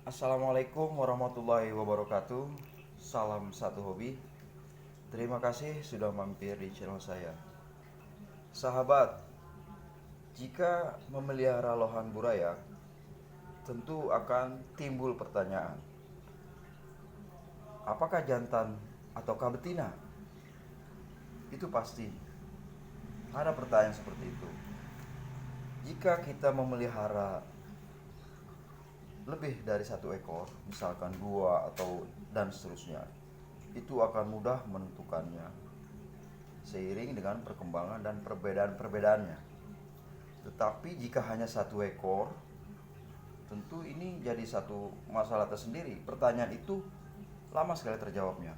Assalamualaikum warahmatullahi wabarakatuh. Salam satu hobi. Terima kasih sudah mampir di channel saya. Sahabat, jika memelihara lohan burayak, tentu akan timbul pertanyaan. Apakah jantan ataukah betina? Itu pasti ada pertanyaan seperti itu. Jika kita memelihara lebih dari satu ekor, misalkan dua atau dan seterusnya, itu akan mudah menentukannya seiring dengan perkembangan dan perbedaan-perbedaannya. Tetapi jika hanya satu ekor, tentu ini jadi satu masalah tersendiri. Pertanyaan itu lama sekali terjawabnya.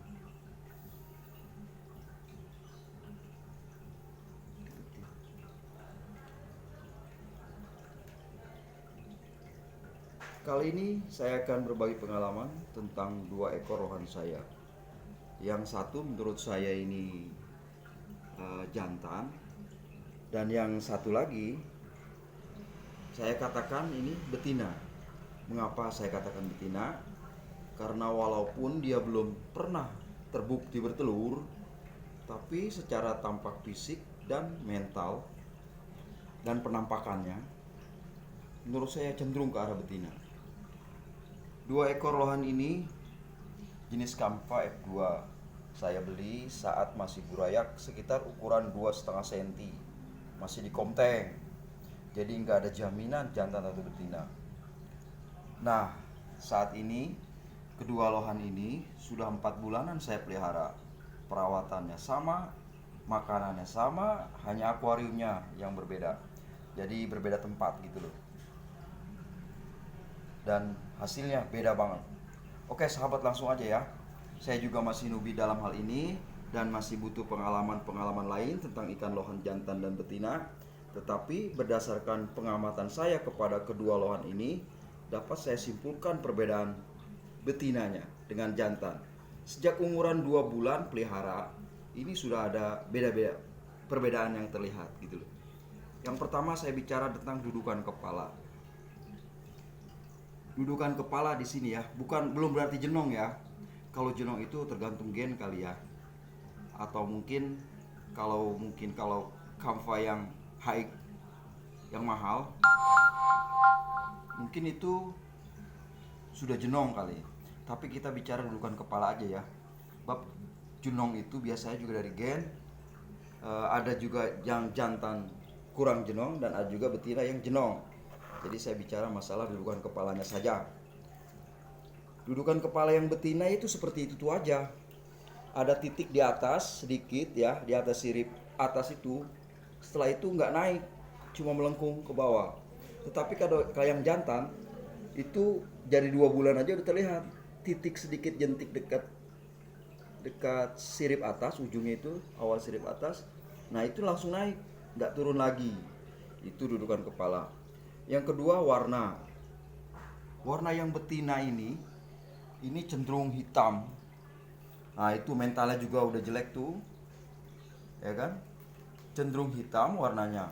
Kali ini saya akan berbagi pengalaman tentang dua ekor rohan saya. Yang satu menurut saya ini jantan, dan yang satu lagi saya katakan ini betina. Mengapa saya katakan betina? Karena walaupun dia belum pernah terbukti bertelur, tapi secara tampak fisik dan mental dan penampakannya, menurut saya cenderung ke arah betina. Dua ekor lohan ini jenis Kampa F2. Saya beli saat masih burayak sekitar ukuran 2,5 cm. Masih di komteng. Jadi nggak ada jaminan jantan atau betina. Nah, saat ini kedua lohan ini sudah 4 bulanan saya pelihara. Perawatannya sama, makanannya sama, hanya akuariumnya yang berbeda. Jadi berbeda tempat gitu loh. Dan hasilnya beda banget. Oke sahabat, langsung aja ya. Saya juga masih newbie dalam hal ini dan masih butuh pengalaman-pengalaman lain tentang ikan lohan jantan dan betina. Tetapi berdasarkan pengamatan saya kepada kedua lohan ini, dapat saya simpulkan perbedaan betinanya dengan jantan. Sejak umuran 2 bulan pelihara, ini sudah ada beda-beda perbedaan yang terlihat gitu loh. Yang pertama saya bicara tentang dudukan kepala. Dudukan kepala di sini ya, belum berarti jenong ya. Kalau jenong itu tergantung gen kali ya. Atau kalau Kampa yang high, yang mahal, mungkin itu sudah jenong kali. Tapi kita bicara dudukan kepala aja ya. Bab jenong itu biasanya juga dari gen. Ada juga yang jantan kurang jenong dan ada juga betina yang jenong. Jadi saya bicara masalah dudukan kepalanya saja. Dudukan kepala yang betina itu seperti itu aja. Ada titik di atas sedikit ya, di atas sirip atas itu. Setelah itu nggak naik, cuma melengkung ke bawah. Tetapi kalau yang jantan itu dari 2 bulan aja udah terlihat titik sedikit jentik dekat sirip atas, ujungnya itu awal sirip atas. Nah itu langsung naik, nggak turun lagi. Itu dudukan kepala. Yang kedua, warna yang betina ini cenderung hitam. Nah itu mentalnya juga udah jelek tuh, ya kan? Cenderung hitam warnanya.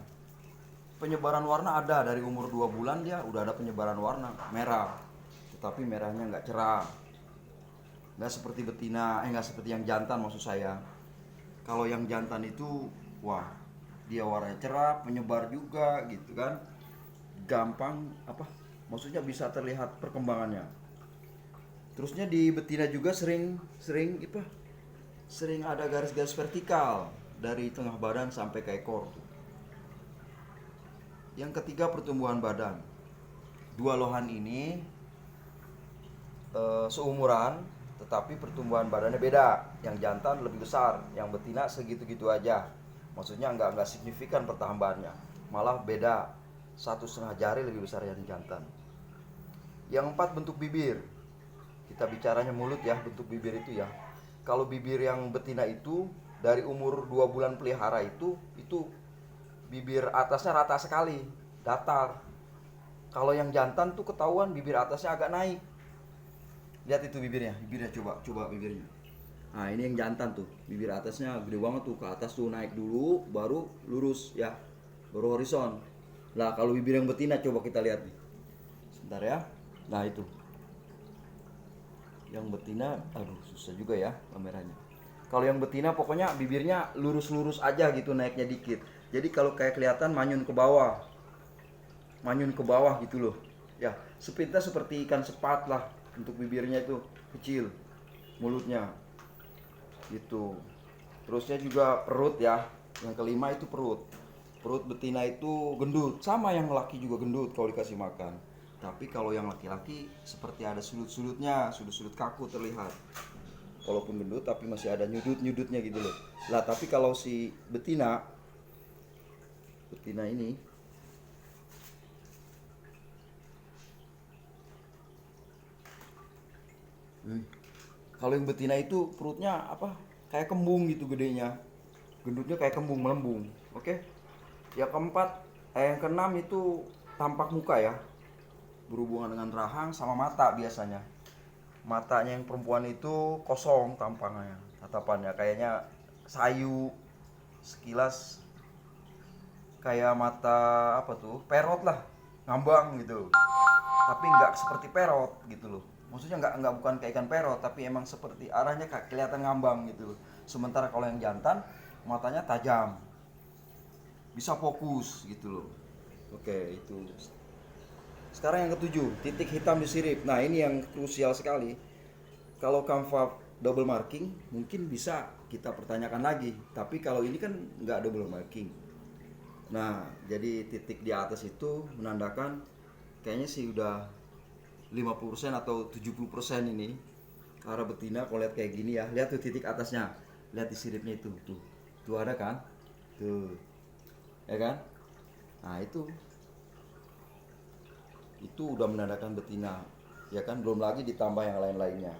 Penyebaran warna ada dari umur 2 bulan, dia udah ada penyebaran warna merah. Tetapi merahnya nggak cerah, nggak seperti betina, nggak seperti yang jantan maksud saya. Kalau yang jantan itu, wah, dia warnanya cerah, penyebar juga gitu kan. Gampang maksudnya bisa terlihat perkembangannya. Terusnya di betina juga sering ada garis-garis vertikal dari tengah badan sampai ke ekor tuh. Yang ketiga, pertumbuhan badan. Dua lohan ini seumuran, tetapi pertumbuhan badannya beda. Yang jantan lebih besar, yang betina segitu-gitu aja. Maksudnya nggak signifikan pertambahannya, malah beda 1,5 jari lebih besar yang jantan. Yang 4, bentuk bibir. Kita bicaranya mulut ya, bentuk bibir itu ya. Kalau bibir yang betina itu dari umur 2 bulan pelihara itu bibir atasnya rata sekali, datar. Kalau yang jantan tuh ketahuan bibir atasnya agak naik. Lihat itu bibirnya coba bibirnya. Nah ini yang jantan tuh, bibir atasnya gede banget tuh, ke atas tuh naik dulu, baru lurus ya, baru horizon. Nah kalau bibir yang betina coba kita lihat nih. Sebentar ya. Nah itu. Yang betina, aduh susah juga ya kameranya. Kalau yang betina pokoknya bibirnya lurus-lurus aja gitu, naiknya dikit. Jadi kalau kayak kelihatan manyun ke bawah gitu loh. Ya, sepintas seperti ikan sepat lah untuk bibirnya itu kecil, mulutnya gitu. Terusnya juga perut ya. Yang kelima itu perut. Perut betina itu gendut, sama yang laki juga gendut kalau dikasih makan. Tapi kalau yang laki-laki seperti ada sudut-sudutnya, sudut-sudut kaku terlihat. Walaupun gendut tapi masih ada nyudut-nyudutnya gitu loh. Lah tapi kalau si betina ini kalau yang betina itu perutnya apa? Kayak kembung gitu gedenya. Gendutnya kayak kembung melembung. Oke. Yang keempat, yang keenam itu tampak muka ya. Berhubungan dengan rahang sama mata biasanya. Matanya yang perempuan itu kosong tampangnya, tatapannya kayaknya sayu, sekilas kayak mata apa tuh, perot lah, ngambang gitu. Tapi nggak seperti perot gitu loh. Maksudnya nggak bukan kayak ikan perot, tapi emang seperti arahnya kayak kelihatan ngambang gitu loh. Sementara kalau yang jantan matanya tajam, bisa fokus gitu loh. Oke, itu. Sekarang yang ketujuh, titik hitam di sirip. Nah, ini yang krusial sekali. Kalau kanva double marking, mungkin bisa kita pertanyakan lagi. Tapi kalau ini kan nggak double marking. Nah, jadi titik di atas itu menandakan kayaknya sih udah 50% atau 70% ini arah betina. Kalau lihat kayak gini ya, lihat tuh titik atasnya, lihat di siripnya itu tuh ada kan, tuh ya kan. Nah itu udah menandakan betina ya kan, belum lagi ditambah yang lain-lainnya.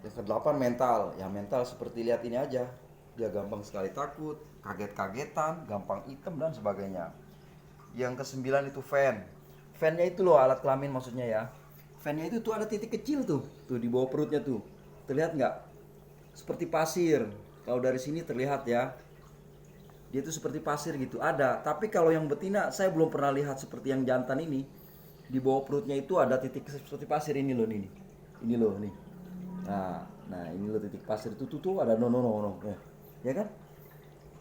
Yang kedelapan mental, ya mental seperti lihat ini aja, dia gampang sekali takut, kaget-kagetan, gampang hitam dan sebagainya. Yang kesembilan itu fannya itu loh, alat kelamin maksudnya ya. Fannya itu tuh ada titik kecil tuh di bawah perutnya tuh, terlihat nggak? Seperti pasir. Kalau dari sini terlihat ya, dia itu seperti pasir gitu, ada. Tapi kalau yang betina saya belum pernah lihat seperti yang jantan ini. Di bawah perutnya itu ada titik seperti pasir ini loh, ini loh nih. Nah ini loh titik pasir itu tuh ada no. Ya kan?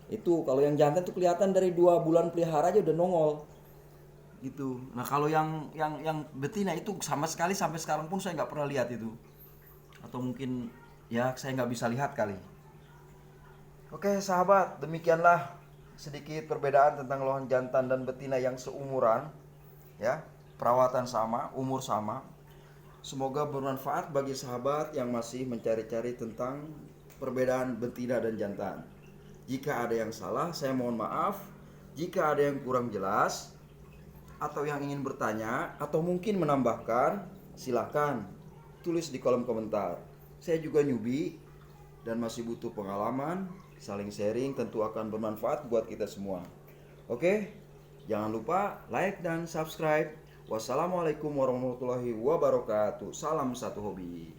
Itu kalau yang jantan tuh kelihatan dari 2 bulan pelihara aja udah nongol gitu. Nah kalau yang betina itu sama sekali sampai sekarang pun saya nggak pernah lihat itu, atau mungkin ya saya nggak bisa lihat kali. Oke sahabat, demikianlah sedikit perbedaan tentang lohan jantan dan betina yang seumuran ya, perawatan sama, umur sama. Semoga bermanfaat bagi sahabat yang masih mencari-cari tentang perbedaan betina dan jantan. Jika ada yang salah, saya mohon maaf. Jika ada yang kurang jelas atau yang ingin bertanya atau mungkin menambahkan, silakan tulis di kolom komentar. Saya juga newbie dan masih butuh pengalaman. Saling sharing tentu akan bermanfaat buat kita semua. Oke, jangan lupa like dan subscribe. Wassalamualaikum warahmatullahi wabarakatuh. Salam satu hobi.